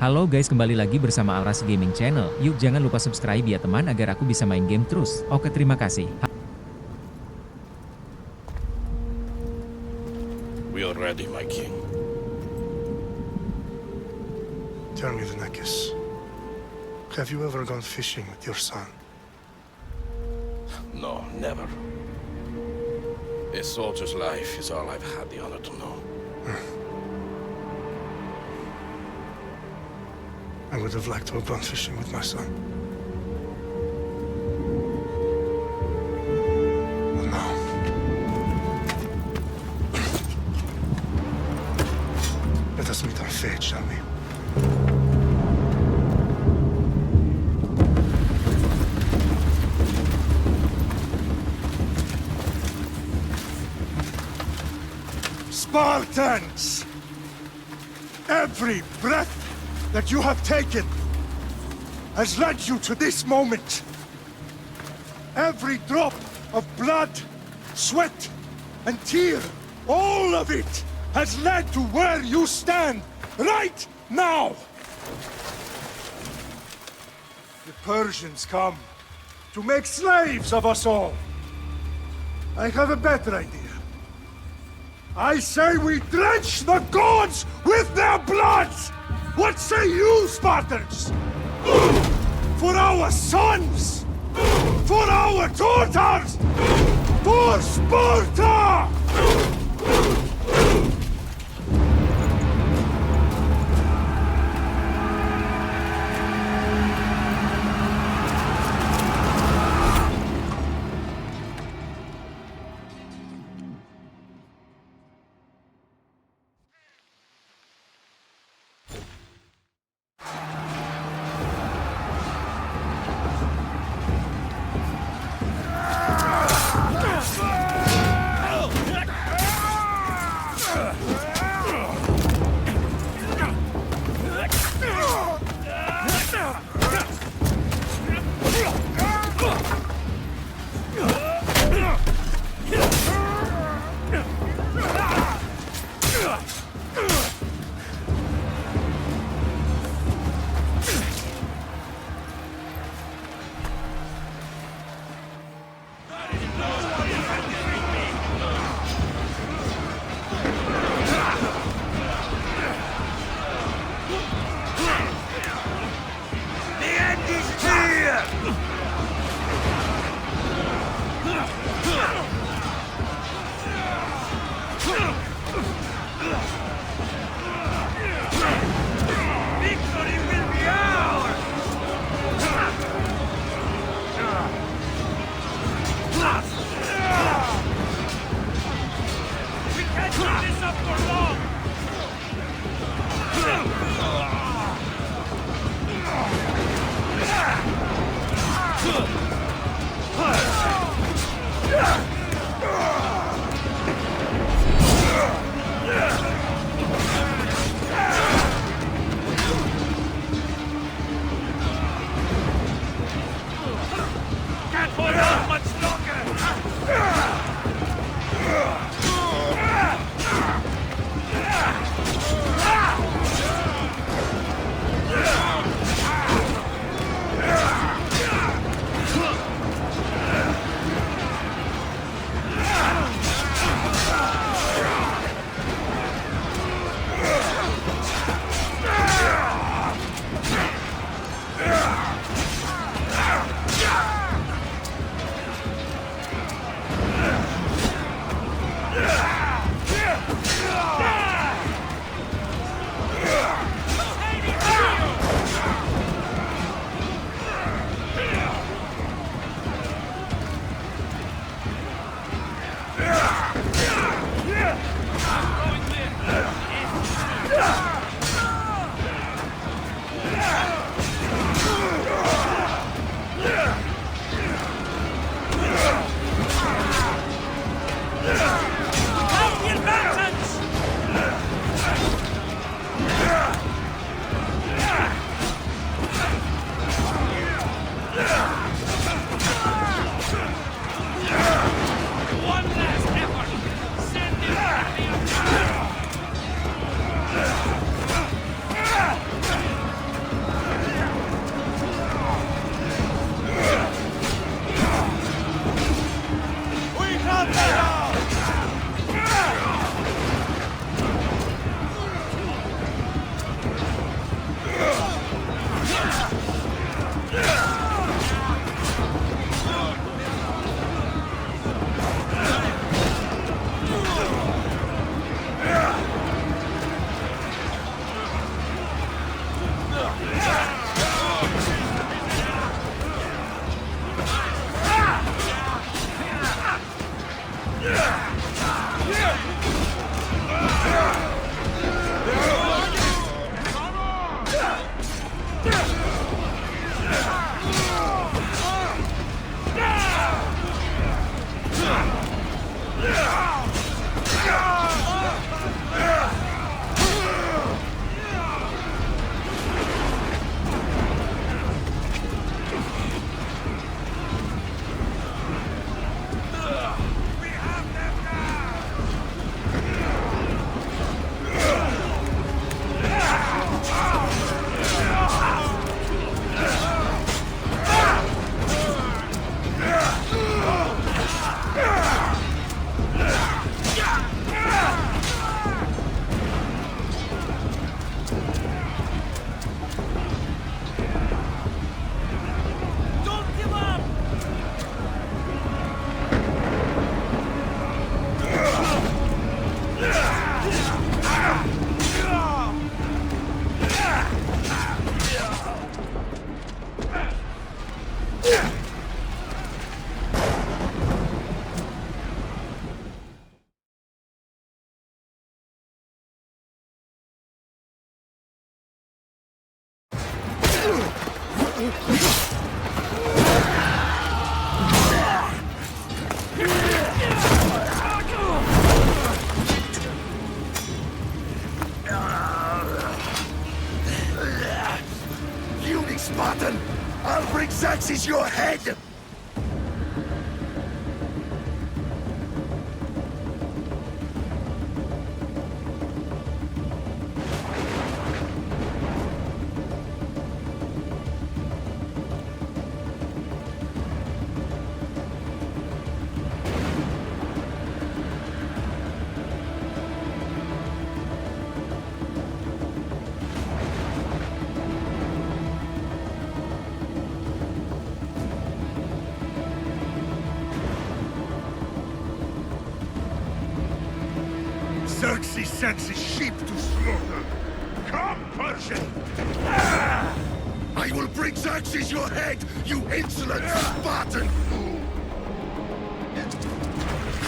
Halo guys, kembali lagi bersama Alras Gaming Channel. Yuk jangan lupa subscribe ya teman agar aku bisa main game terus. Oke, terima kasih. We are ready, my king. Tell me, Venekis, have you ever gone fishing with your son? No, never. A soldier's life is all I've had the honor to know. I would have liked to have gone fishing with my son. But no. Let us meet our fate, shall we? Spartans! Every breath that you have taken has led you to this moment. Every drop of blood, sweat, and tear, all of it has led to where you stand right now. The Persians come to make slaves of us all. I have a better idea. I say we drench the gods with their blood! What say you, Spartans? For our sons! For our daughters! For Sparta! Puny Spartan! I'll bring Xerxes your head! Xerxes sends his sheep to slaughter. Come, Persian! I will bring Xerxes your head, you insolent Spartan!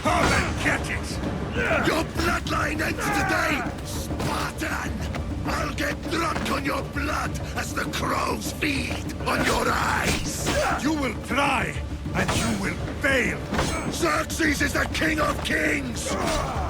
Come and get it! Your bloodline ends today, Spartan! I'll get drunk on your blood as the crows feed on your eyes! You will try, and you will fail! Xerxes is the king of kings!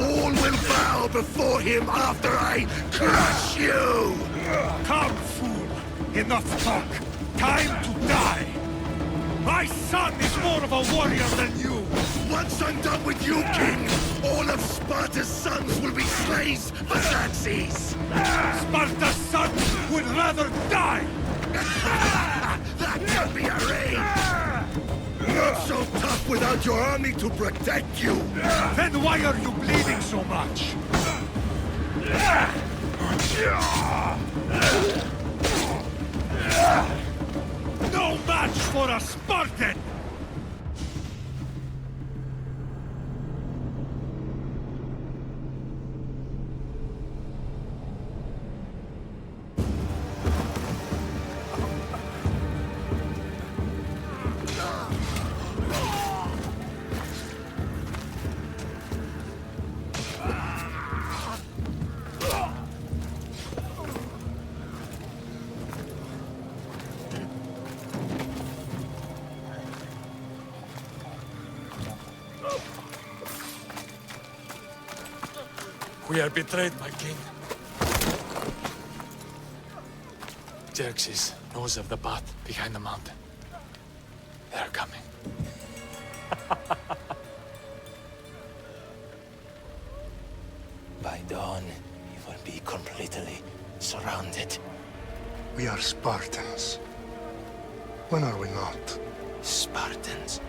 All will bow before him after I crush you! Come, fool! Enough talk! Time to die! My son is more of a warrior than you! Once I'm done with you, king, all of Sparta's sons will be slaves for Xerxes! Sparta's son would rather die! That can be arranged! Not so tough without your army to protect you! Then why are you bleeding so much? No match for a Spartan! We are betrayed, my king. Xerxes knows of the path behind the mountain. They are coming. By dawn, you will be completely surrounded. We are Spartans. When are we not? Spartans.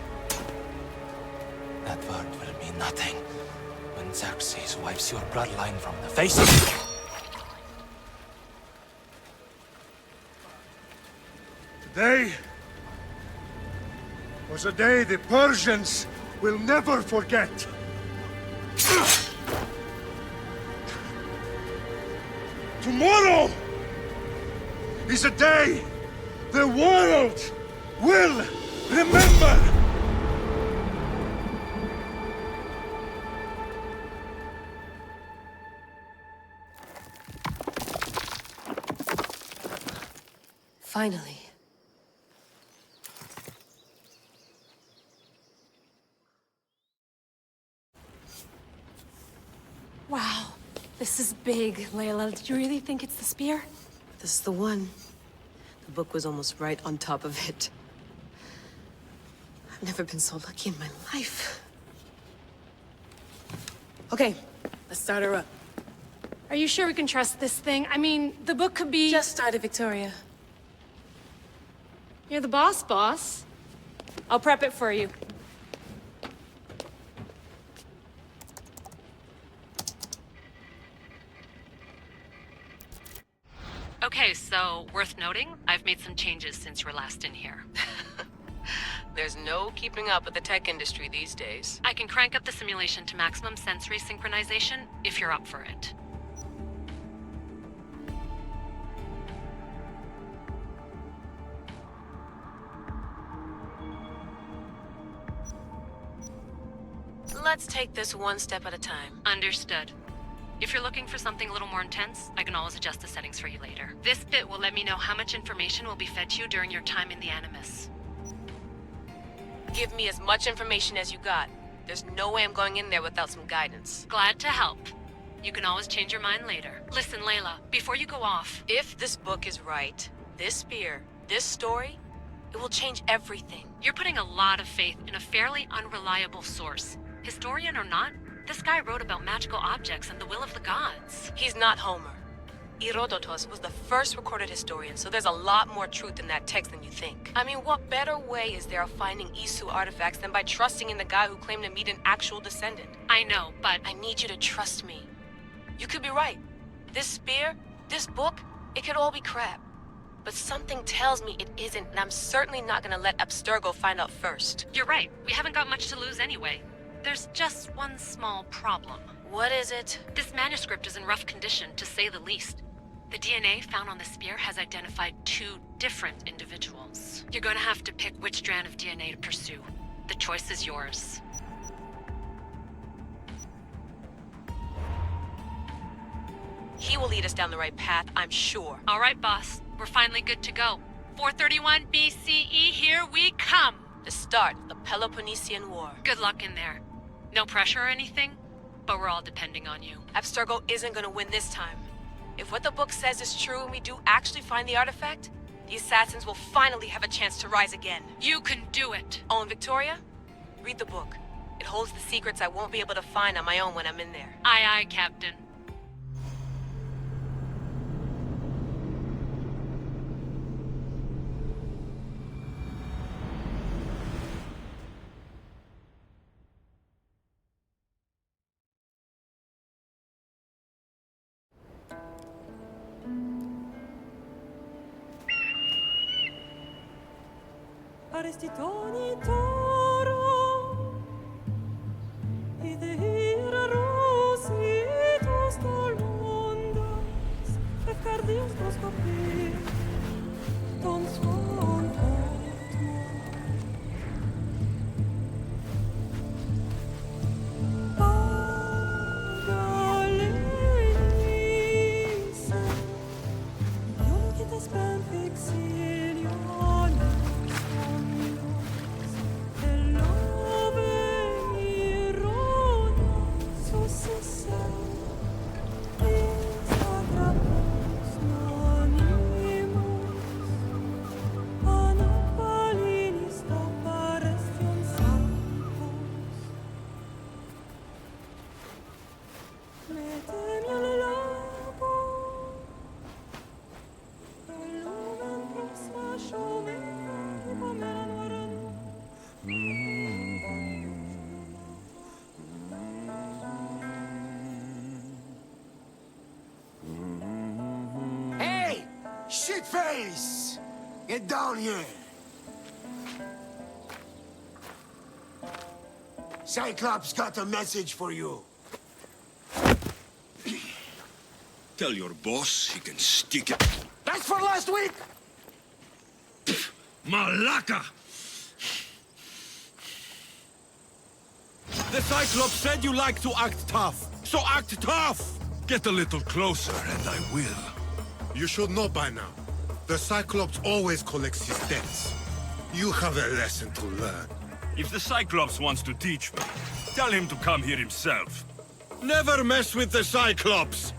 That word will mean nothing when Xerxes wipes your bloodline from the face of the... Today was a day the Persians will never forget. Tomorrow is a day the world will remember! Finally. Wow, this is big, Layla. Did you really think it's the spear? This is the one. The book was almost right on top of it. I've never been so lucky in my life. Okay, let's start her up. Are you sure we can trust this thing? I mean, the book could be... Just started, Victoria. You're the boss. I'll prep it for you. Okay, so worth noting, I've made some changes since you were last in here. There's no keeping up with the tech industry these days. I can crank up the simulation to maximum sensory synchronization if you're up for it. Let's take this one step at a time. Understood. If you're looking for something a little more intense, I can always adjust the settings for you later. This bit will let me know how much information will be fed to you during your time in the Animus. Give me as much information as you got. There's no way I'm going in there without some guidance. Glad to help. You can always change your mind later. Listen, Layla, before you go off... If this book is right, this spear, this story, it will change everything. You're putting a lot of faith in a fairly unreliable source. Historian or not, this guy wrote about magical objects and the will of the gods. He's not Homer. Herodotus was the first recorded historian, so there's a lot more truth in that text than you think. I mean, what better way is there of finding Isu artifacts than by trusting in the guy who claimed to meet an actual descendant? I know, but... I need you to trust me. You could be right. This spear, this book, it could all be crap. But something tells me it isn't, and I'm certainly not gonna let Abstergo find out first. You're right. We haven't got much to lose anyway. There's just one small problem. What is it? This manuscript is in rough condition, to say the least. The DNA found on the spear has identified 2 different individuals. You're gonna have to pick which strand of DNA to pursue. The choice is yours. He will lead us down the right path, I'm sure. All right, boss. We're finally good to go. 431 BCE, here we come! The start of the Peloponnesian War. Good luck in there. No pressure or anything, but we're all depending on you. Abstergo isn't gonna win this time. If what the book says is true and we do actually find the artifact, the assassins will finally have a chance to rise again. You can do it! Oh, and Victoria? Read the book. It holds the secrets I won't be able to find on my own when I'm in there. Aye, aye, Captain. Arrestitoni toro, idehira rositos tolmondas, efcardios proscopir, ton son Pagalenisa, yon qui t'espère fixilion. Hey! Shitface! Get down here! Cyclops got a message for you. Tell your boss he can stick it. As for last week! Malaka! The Cyclops said you like to act tough, so act tough! Get a little closer, and I will. You should know by now. The Cyclops always collects his debts. You have a lesson to learn. If the Cyclops wants to teach me, tell him to come here himself. Never mess with the Cyclops!